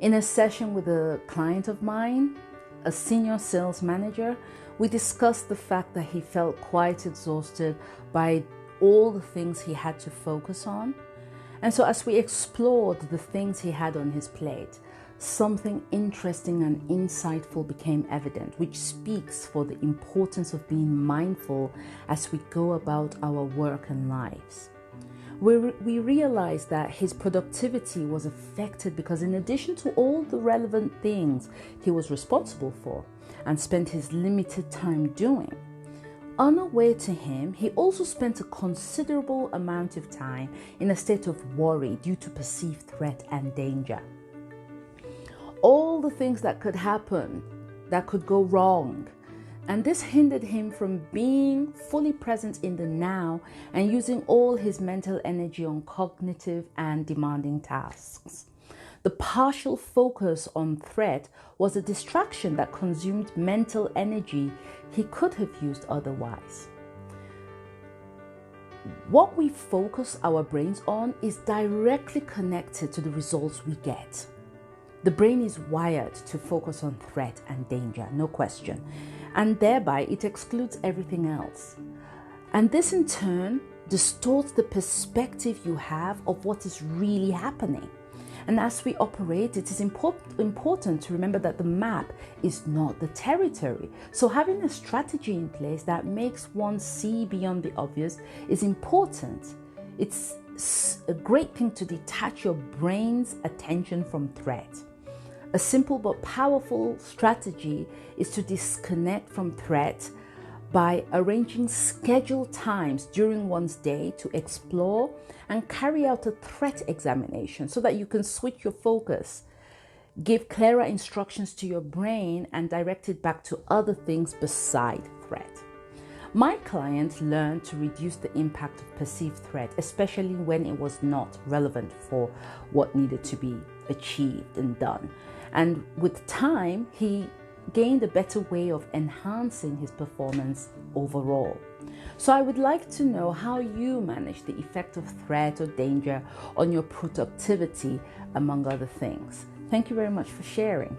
In a session with a client of mine, a senior sales manager, we discussed the fact that he felt quite exhausted by all the things he had to focus on. And so as we explored the things he had on his plate, something interesting and insightful became evident, which speaks for the importance of being mindful as we go about our work and lives. We realized that his productivity was affected because in addition to all the relevant things he was responsible for and spent his limited time doing, unaware to him, he also spent a considerable amount of time in a state of worry due to perceived threat and danger. All the things that could happen, that could go wrong, and this hindered him from being fully present in the now and using all his mental energy on cognitive and demanding tasks. The partial focus on threat was a distraction that consumed mental energy he could have used otherwise. What we focus our brains on is directly connected to the results we get. The brain is wired to focus on threat and danger, no question, and thereby it excludes everything else. And this in turn distorts the perspective you have of what is really happening. And as we operate, it is important to remember that the map is not the territory. So having a strategy in place that makes one see beyond the obvious is important. It's a great thing to detach your brain's attention from threat. A simple but powerful strategy is to disconnect from threat by arranging scheduled times during one's day to explore and carry out a threat examination so that you can switch your focus, give clearer instructions to your brain, and direct it back to other things beside threat. My client learned to reduce the impact of perceived threat, especially when it was not relevant for what needed to be achieved and done. And with time, he gained a better way of enhancing his performance overall. So I would like to know how you manage the effect of threat or danger on your productivity, among other things. Thank you very much for sharing.